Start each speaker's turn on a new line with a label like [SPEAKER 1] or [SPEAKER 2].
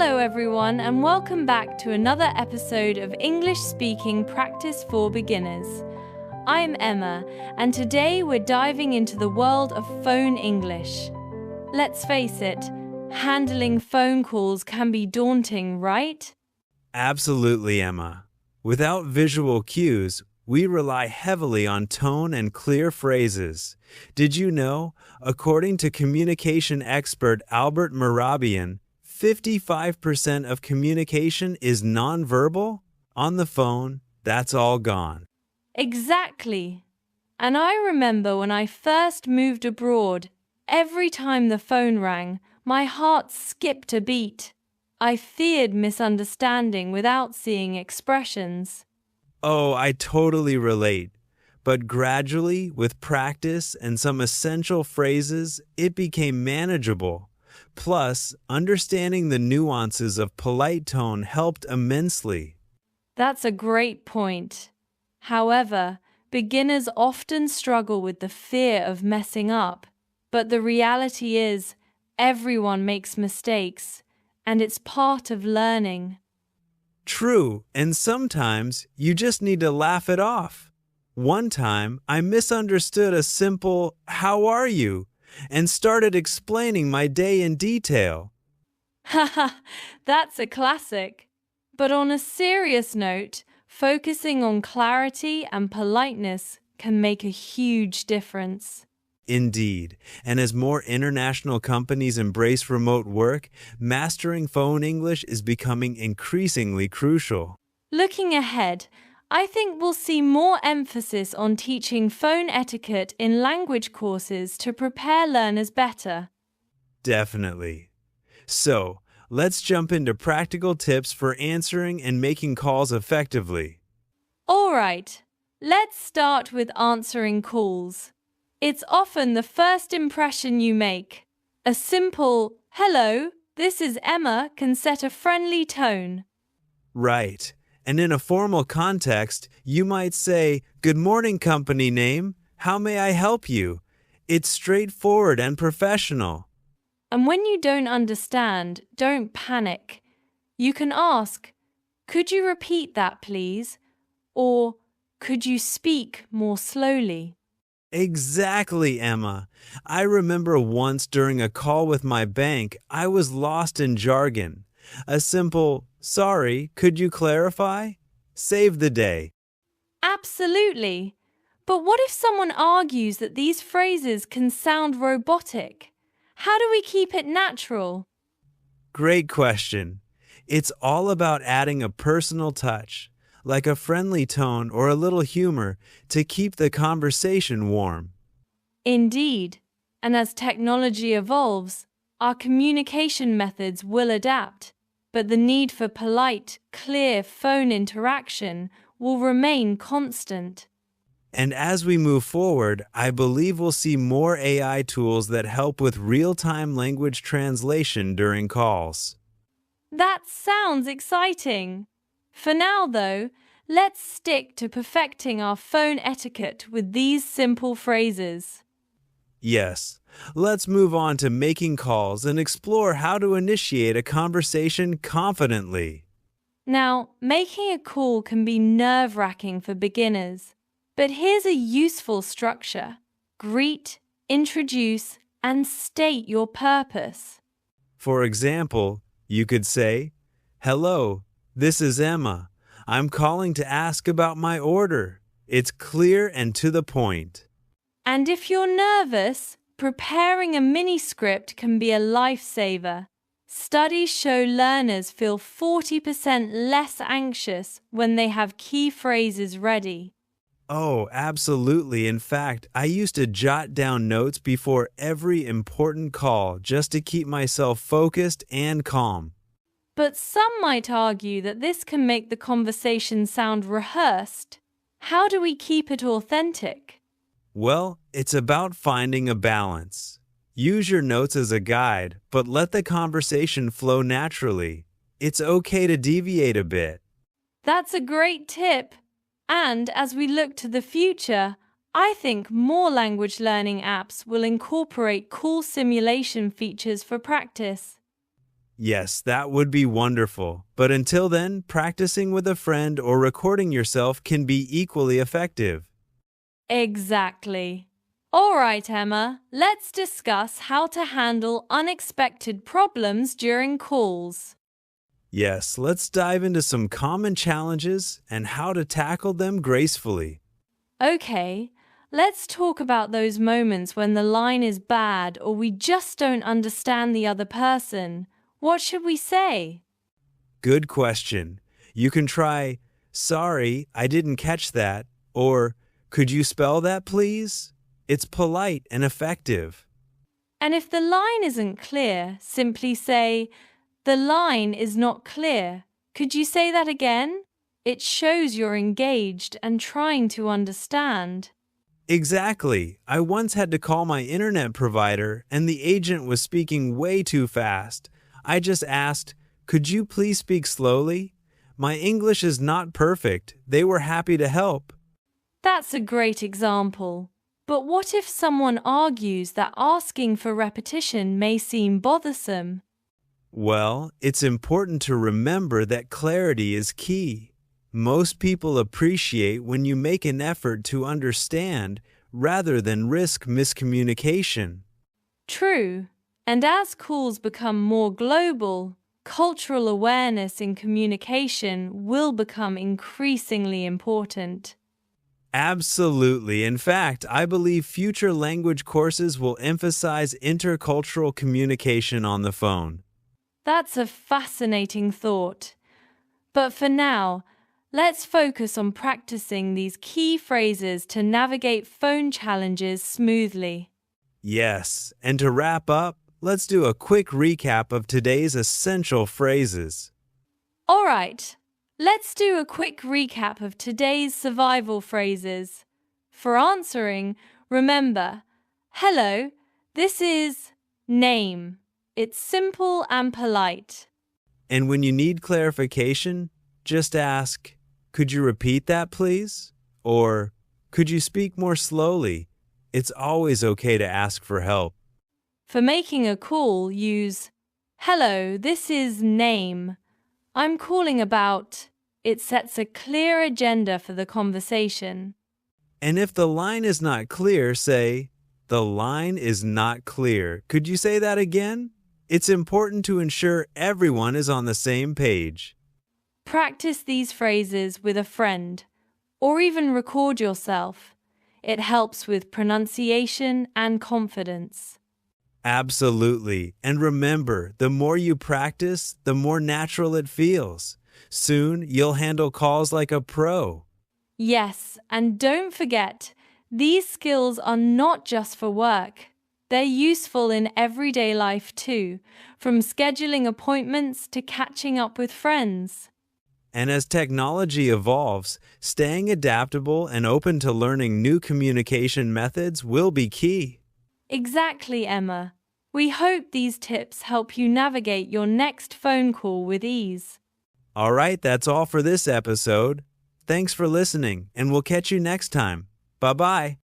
[SPEAKER 1] Hello everyone and welcome back to another episode of English Speaking Practice for Beginners. I'm Emma and today we're diving into the world of phone English. Let's face it, handling phone calls can be daunting, right?
[SPEAKER 2] Absolutely, Emma. Without visual cues, we rely heavily on tone and clear phrases. Did you know, according to communication expert Albert Mehrabian, 55% of communication is nonverbal? On the phone, that's all gone.
[SPEAKER 1] Exactly. And I remember when I first moved abroad, every time the phone rang, my heart skipped a beat. I feared misunderstanding without seeing expressions.
[SPEAKER 2] Oh, I totally relate. But gradually, with practice and some essential phrases, it became manageable. Plus, understanding the nuances of polite tone helped immensely.
[SPEAKER 1] That's a great point. However, beginners often struggle with the fear of messing up. But the reality is, everyone makes mistakes, and it's part of learning.
[SPEAKER 2] True, and sometimes you just need to laugh it off. One time, I misunderstood a simple, "How are you?" and started explaining my day in detail.
[SPEAKER 1] Haha, that's a classic. But on a serious note, focusing on clarity and politeness can make a huge difference.
[SPEAKER 2] Indeed, and as more international companies embrace remote work, mastering phone English is becoming increasingly crucial.
[SPEAKER 1] Looking ahead, I think we'll see more emphasis on teaching phone etiquette in language courses to prepare learners better.
[SPEAKER 2] Definitely. So, let's jump into practical tips for answering and making calls effectively.
[SPEAKER 1] All right, let's start with answering calls. It's often the first impression you make. A simple, "Hello, this is Emma," can set a friendly tone.
[SPEAKER 2] Right. And in a formal context, you might say, "Good morning, company name. How may I help you?" It's straightforward and professional.
[SPEAKER 1] And when you don't understand, don't panic. You can ask, "Could you repeat that, please?" Or, "Could you speak more slowly?"
[SPEAKER 2] Exactly, Emma. I remember once during a call with my bank, I was lost in jargon. A simple, "Sorry, could you clarify?" saved the day.
[SPEAKER 1] Absolutely. But what if someone argues that these phrases can sound robotic? How do we keep it natural?
[SPEAKER 2] Great question. It's all about adding a personal touch, like a friendly tone or a little humor, to keep the conversation warm.
[SPEAKER 1] Indeed. And as technology evolves, our communication methods will adapt, but the need for polite, clear phone interaction will remain constant.
[SPEAKER 2] And as we move forward, I believe we'll see more AI tools that help with real-time language translation during calls.
[SPEAKER 1] That sounds exciting. For now, though, let's stick to perfecting our phone etiquette with these simple phrases.
[SPEAKER 2] Yes, let's move on to making calls and explore how to initiate a conversation confidently.
[SPEAKER 1] Now, making a call can be nerve-wracking for beginners, but here's a useful structure. Greet, introduce, and state your purpose.
[SPEAKER 2] For example, you could say, "Hello, this is Emma. I'm calling to ask about my order." It's clear and to the point.
[SPEAKER 1] And if you're nervous, preparing a mini script can be a lifesaver. Studies show learners feel 40% less anxious when they have key phrases ready.
[SPEAKER 2] Oh, absolutely. In fact, I used to jot down notes before every important call just to keep myself focused and calm.
[SPEAKER 1] But some might argue that this can make the conversation sound rehearsed. How do we keep it authentic?
[SPEAKER 2] Well, it's about finding a balance. Use your notes as a guide, but let the conversation flow naturally. It's okay to deviate a bit.
[SPEAKER 1] That's a great tip. And as we look to the future, I think more language learning apps will incorporate cool simulation features for practice.
[SPEAKER 2] Yes, that would be wonderful. But until then, practicing with a friend or recording yourself can be equally effective.
[SPEAKER 1] Exactly. All right, Emma, let's discuss how to handle unexpected problems during calls.
[SPEAKER 2] Yes, let's dive into some common challenges and how to tackle them gracefully.
[SPEAKER 1] Okay, let's talk about those moments when the line is bad or we just don't understand the other person. What should we say?
[SPEAKER 2] Good question. You can try, "Sorry, I didn't catch that," or "Could you spell that, please?" It's polite and effective.
[SPEAKER 1] And if the line isn't clear, simply say, "The line is not clear. Could you say that again?" It shows you're engaged and trying to understand.
[SPEAKER 2] Exactly. I once had to call my internet provider and the agent was speaking way too fast. I just asked, "Could you please speak slowly?" My English is not perfect. They were happy to help.
[SPEAKER 1] That's a great example. But what if someone argues that asking for repetition may seem bothersome?
[SPEAKER 2] Well, it's important to remember that clarity is key. Most people appreciate when you make an effort to understand rather than risk miscommunication.
[SPEAKER 1] True. And as calls become more global, cultural awareness in communication will become increasingly important.
[SPEAKER 2] Absolutely. In fact, I believe future language courses will emphasize intercultural communication on the phone.
[SPEAKER 1] That's a fascinating thought. But for now, let's focus on practicing these key phrases to navigate phone challenges smoothly.
[SPEAKER 2] Yes, and to wrap up, let's do a quick recap of today's essential phrases.
[SPEAKER 1] All right, let's do a quick recap of today's survival phrases. For answering, remember, hello, this is name. It's simple and polite.
[SPEAKER 2] And when you need clarification, just ask, "Could you repeat that, please?" Or, "Could you speak more slowly?" It's always okay to ask for help.
[SPEAKER 1] For making a call, use hello, this is name. I'm calling about. It sets a clear agenda for the conversation.
[SPEAKER 2] And if the line is not clear, say, "The line is not clear. Could you say that again?" It's important to ensure everyone is on the same page.
[SPEAKER 1] Practice these phrases with a friend, or even record yourself. It helps with pronunciation and confidence.
[SPEAKER 2] Absolutely. And remember, the more you practice, the more natural it feels. Soon, you'll handle calls like a pro.
[SPEAKER 1] Yes, and don't forget, these skills are not just for work. They're useful in everyday life too, from scheduling appointments to catching up with friends.
[SPEAKER 2] And as technology evolves, staying adaptable and open to learning new communication methods will be key.
[SPEAKER 1] Exactly, Emma. We hope these tips help you navigate your next phone call with ease.
[SPEAKER 2] All right, that's all for this episode. Thanks for listening, and we'll catch you next time. Bye-bye.